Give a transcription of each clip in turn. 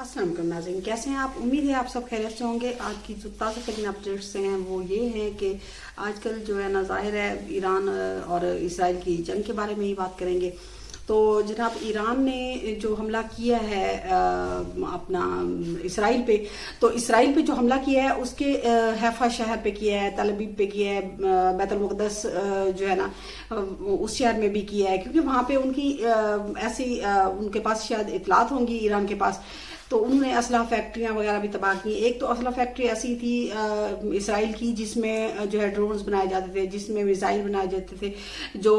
अस्सलाम वालेकुम नाज़रीन, कैसे हैं आप? उम्मीद है आप सब खैरियत से होंगे। आज की जो ताज़ा तरीन अपडेट्स हैं वो ये हैं कि आजकल जो है ना ज़ाहिर है ईरान और इसराइल की जंग के बारे में ही बात करेंगे। तो जनाब ईरान ने जो हमला किया है अपना इसराइल पे, तो इसराइल पे जो हमला किया है उसके हैफा शहर पे किया है, तल अबीब पे किया है, बैतुल मुक़द्दस जो है ना उस शहर में भी किया है, क्योंकि वहाँ पे उनकी ऐसी उनके पास शायद इतलात होंगी ईरान के पास, तो उन्होंने असलहा फैक्ट्रियाँ वगैरह भी तबाह की। एक तो असलहा फैक्ट्री ऐसी थी इसराइल की जिसमें जो है ड्रोन्स बनाए जाते थे, जिसमें मिसाइल बनाए जाते थे जो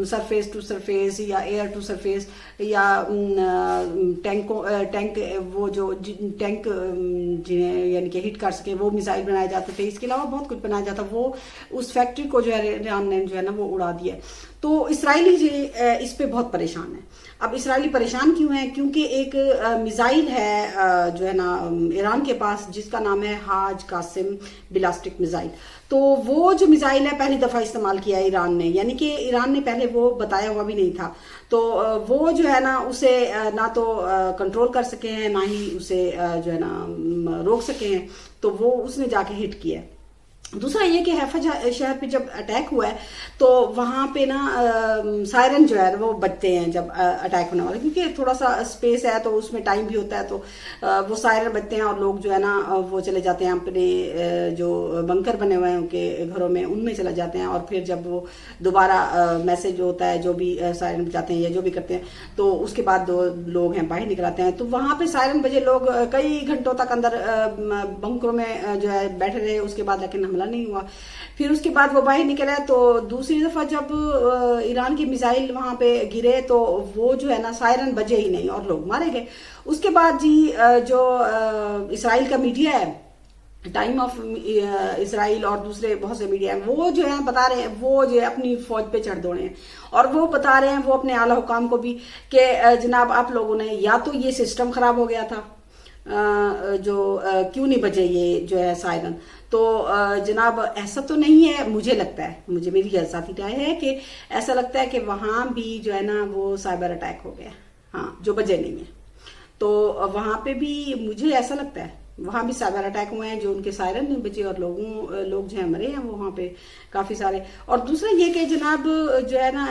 सरफेस टू सरफेस या एयर टू सरफेस या टैंक वो जो टैंक जिन्हें यानी कि हिट कर सके वो मिसाइल बनाए जाते थे। इसके अलावा बहुत कुछ बनाया जाता, वो उस फैक्ट्री को जो है ईरान ने जो है ना वो उड़ा दिया। तो इसराइली जो इस पे बहुत परेशान है। अब इसराइली परेशान क्यों है? क्योंकि एक मिसाइल है जो है ना ईरान के पास जिसका नाम है हाज कासिम बिलास्टिक मिसाइल। तो वो जो मिसाइल है पहली दफ़ा इस्तेमाल किया है ईरान ने, यानी कि ईरान ने पहले वो बताया हुआ भी नहीं था। तो वो जो है ना उसे ना तो कंट्रोल कर सके हैं, ना ही उसे जो है ना रोक सके हैं, तो वो उसने जाके हिट किया है। दूसरा ये कि हैफा शहर पे जब अटैक हुआ है तो वहाँ पे ना सायरन जो है वो बजते हैं जब अटैक होने वाला, क्योंकि थोड़ा सा स्पेस है तो उसमें टाइम भी होता है, तो वो सायरन बजते हैं और लोग जो है ना वो चले जाते हैं अपने जो बंकर बने हुए हैं उनके घरों में, उनमें चले जाते हैं। और फिर जब वो दोबारा मैसेज होता है जो भी सायरन बजाते हैं या जो भी करते हैं, तो उसके बाद दो लोग हैं बाहर निकल आते हैं। तो वहाँ पे सायरन बजे लोग कई घंटों तक अंदर बंकरों में जो है बैठे रहे, उसके बाद लेकिन हमला नहीं हुआ। फिर उसके बाद वो बाहर निकला। तो दूसरी दफा जब ईरान की मिसाइल वहां पे गिरे तो वो जो है ना सायरन बजे ही नहीं और लोग मारे गए। उसके बाद जी जो इसराइल का मीडिया है, टाइम ऑफ इसराइल और दूसरे बहुत से मीडिया हैं, वो जो है बता रहे हैं, वो जो है अपनी फौज पे चढ़ दौड़े हैं और वो बता रहे हैं वो अपने आला हुकाम को भी कि जनाब आप लोगों ने या तो ये सिस्टम खराब हो गया था जो क्यों नहीं बजे ये जो है सायरन। तो जनाब ऐसा तो नहीं है, मुझे लगता है, मुझे मेरी ज़ाती राय है कि ऐसा लगता है कि वहाँ भी जो है ना वो साइबर अटैक हो गया, हाँ, जो बजे नहीं है। तो वहाँ पे भी मुझे ऐसा लगता है वहाँ भी साइबर अटैक हुए हैं जो उनके सायरन नहीं बचे और लोग जो है मरे हैं वहाँ पे काफ़ी सारे। और दूसरा ये कि जनाब जो है ना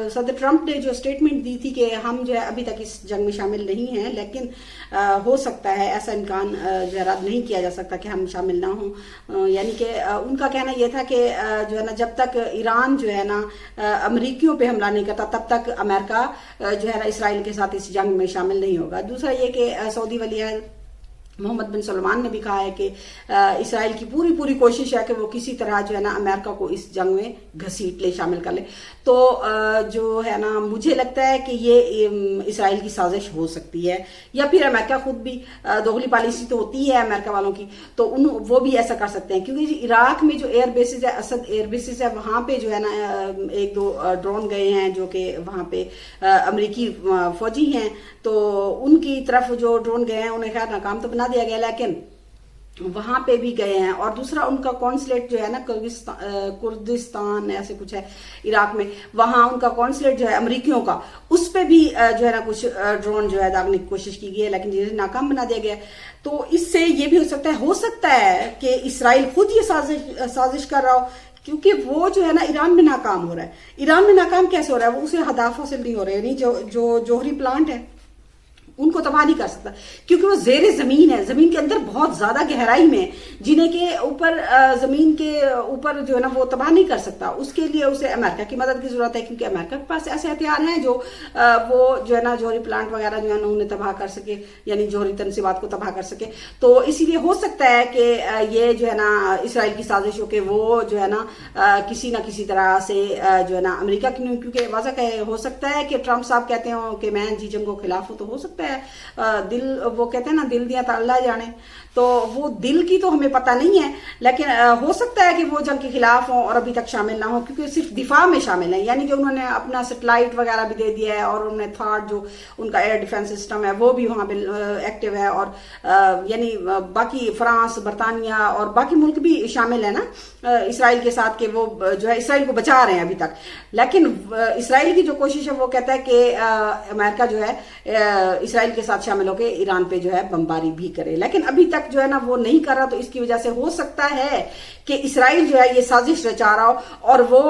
सदर ट्रंप ने जो स्टेटमेंट दी थी कि हम जो है अभी तक इस जंग में शामिल नहीं हैं, लेकिन हो सकता है, ऐसा इम्कान जो है रद्द नहीं किया जा सकता कि हम शामिल ना हों। यानी कि उनका कहना यह था कि जो है ना जब तक ईरान जो है ना अमरीकियों पे हमला नहीं करता तब तक अमेरिका जो है ना इसराइल के साथ इस जंग में शामिल नहीं होगा। दूसरा ये कि सऊदी वली मोहम्मद बिन सलमान ने भी कहा है कि इसराइल की पूरी कोशिश है कि वो किसी तरह जो है ना अमेरिका को इस जंग में घसीट ले, शामिल कर ले। तो जो है ना मुझे लगता है कि ये इसराइल की साजिश हो सकती है, या फिर अमेरिका खुद भी, दोगली पॉलिसी तो होती है अमेरिका वालों की, तो वो भी ऐसा कर सकते हैं। क्योंकि इराक में जो एयर बेसिस है, असद एयर बेसिस है, वहाँ पे जो है ना एक दो ड्रोन गए हैं जो कि वहाँ पे अमरीकी फौजी हैं, तो उनकी तरफ जो ड्रोन गए हैं उन्हें खैर नाकाम तो बना दिया गया, लेकिन वहां पे भी गए हैं। और दूसरा उनका कॉन्सुलेट जो है ना कुर्दिस्तान ऐसे कुछ है इराक में, वहां उनका कॉन्सुलेट जो है अमरीकियों का, उस पे भी जो है ना कुछ ड्रोन जो है दागने की कोशिश की गई है, लेकिन जिन्हें नाकाम बना दिया गया। तो इससे ये भी हो सकता है कि इसराइल खुद ये साजिश कर रहा हो, क्योंकि वो जो है ना ईरान में नाकाम हो रहा है। ईरान में नाकाम कैसे हो रहा है? वो उसे हदाफ हासिल नहीं हो रहे, यानी जो जोहरी प्लांट है उनको तबाह नहीं कर सकता, क्योंकि वो ज़ेरे ज़मीन है, ज़मीन के अंदर बहुत ज़्यादा गहराई में, जिन्हें के ऊपर ज़मीन के ऊपर जो है ना वो तबाह नहीं कर सकता। उसके लिए उसे अमेरिका की मदद की ज़रूरत है, क्योंकि अमेरिका के पास ऐसे हथियार हैं जो वो जो है ना जोहरी प्लांट वगैरह जो है ना उन्हें तबाह कर सके, यानी जोहरी तनसीबात को तबाह कर सके। तो इसीलिए हो सकता है कि ये जो है ना इसराइल की साजिश हो कि वो जो है ना किसी न किसी तरह से जो है ना अमेरिका की, क्योंकि वाज़ह हो सकता है कि ट्रंप साहब कहते हो कि मैं जी जंग के खिलाफ हूँ, तो हो सकता है दिल, वो कहते हैं ना दिल दिया तो अल्लाह जाने, तो वो दिल की तो हमें पता नहीं है, लेकिन हो सकता है कि वो जंग के खिलाफ हों और अभी तक शामिल ना हो, क्योंकि सिर्फ दिफा में शामिल है। यानी कि उन्होंने अपना सैटेलाइट वगैरह भी दे दिया है और उन्होंने थर्ड जो उनका एयर डिफेंस सिस्टम है वो भी वहाँ पे एक्टिव है। और यानी बाकी फ्रांस, बरतानिया और बाकी मुल्क भी शामिल है ना इसराइल के साथ, कि वो जो है इसराइल को बचा रहे हैं अभी तक। लेकिन इसराइल की जो कोशिश है वो कहता है कि अमेरिका जो है اسرائیل کے ساتھ شامل ہو کے ایران پہ جو ہے بمباری بھی کرے، لیکن ابھی تک جو ہے نا وہ نہیں کر رہا، تو اس کی وجہ سے ہو سکتا ہے کہ اسرائیل جو ہے یہ سازش رچا رہا ہو اور وہ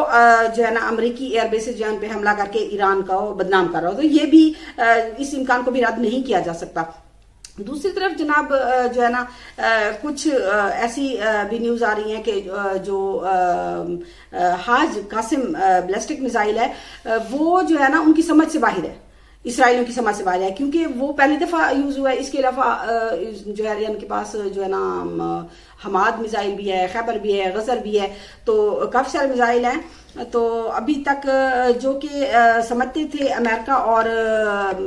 جو ہے نا امریکی ایئر بیسز جو ہے ان پہ حملہ کر کے ایران کا بدنام کر رہا ہو، تو یہ بھی اس امکان کو بھی رد نہیں کیا جا سکتا۔ دوسری طرف جناب جو ہے نا کچھ ایسی بھی نیوز آ رہی ہیں کہ جو حاج قاسم بیلسٹک میزائل ہے وہ جو ہے نا ان کی سمجھ سے باہر ہے، اسرائیلیوں کی سمجھ سے باہر ہے، کیونکہ وہ پہلی دفعہ یوز ہوا ہے۔ اس کے علاوہ جو ہے ان کے پاس جو ہے نا حماد میزائل بھی ہے، خیبر بھی ہے، غزر بھی ہے، تو کافی سارے میزائل ہیں۔ تو ابھی تک جو کہ سمجھتے تھے امریکہ اور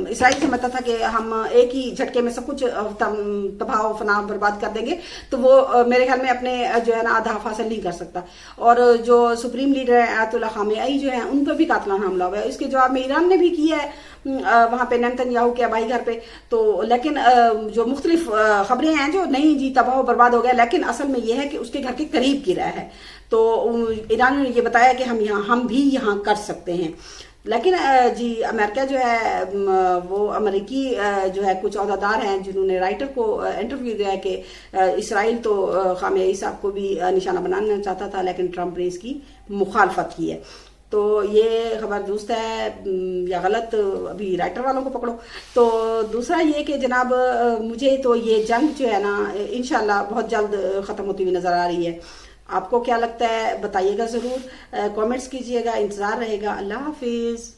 اسرائیل سمجھتا تھا کہ ہم ایک ہی جھٹکے میں سب کچھ تباہ و فنا برباد کر دیں گے، تو وہ میرے خیال میں اپنے جو ہے نا اہداف حاصل نہیں کر سکتا۔ اور جو سپریم لیڈر ہیں آیت اللہ خامنئی جو ہیں ان پر بھی قاتلانہ حملہ ہوا ہے، اس کے جواب میں ایران نے بھی کیا ہے وہاں پہ نیتن یاہو کے آبائی گھر پہ، تو لیکن جو مختلف خبریں ہیں جو نہیں جی تباہ و برباد ہو گیا، لیکن اصل میں یہ ہے کہ اس کے گھر کے قریب گرا ہے، تو ایران نے یہ بتایا کہ ہم بھی یہاں کر سکتے ہیں۔ لیکن جی امریکہ جو ہے وہ امریکی جو ہے کچھ عہدیدار ہیں جنہوں نے رائٹر کو انٹرویو دیا ہے کہ اسرائیل تو خامنئی صاحب کو بھی نشانہ بنانا چاہتا تھا، لیکن ٹرمپ نے اس کی مخالفت کی ہے۔ تو یہ خبر درست ہے یا غلط، ابھی رائٹر والوں کو پکڑو۔ تو دوسرا یہ کہ جناب مجھے تو یہ جنگ جو ہے نا انشاءاللہ بہت جلد ختم ہوتی ہوئی نظر آ رہی ہے۔ آپ کو کیا لگتا ہے بتائیے گا ضرور، کامنٹس کیجئے گا، انتظار رہے گا۔ اللہ حافظ۔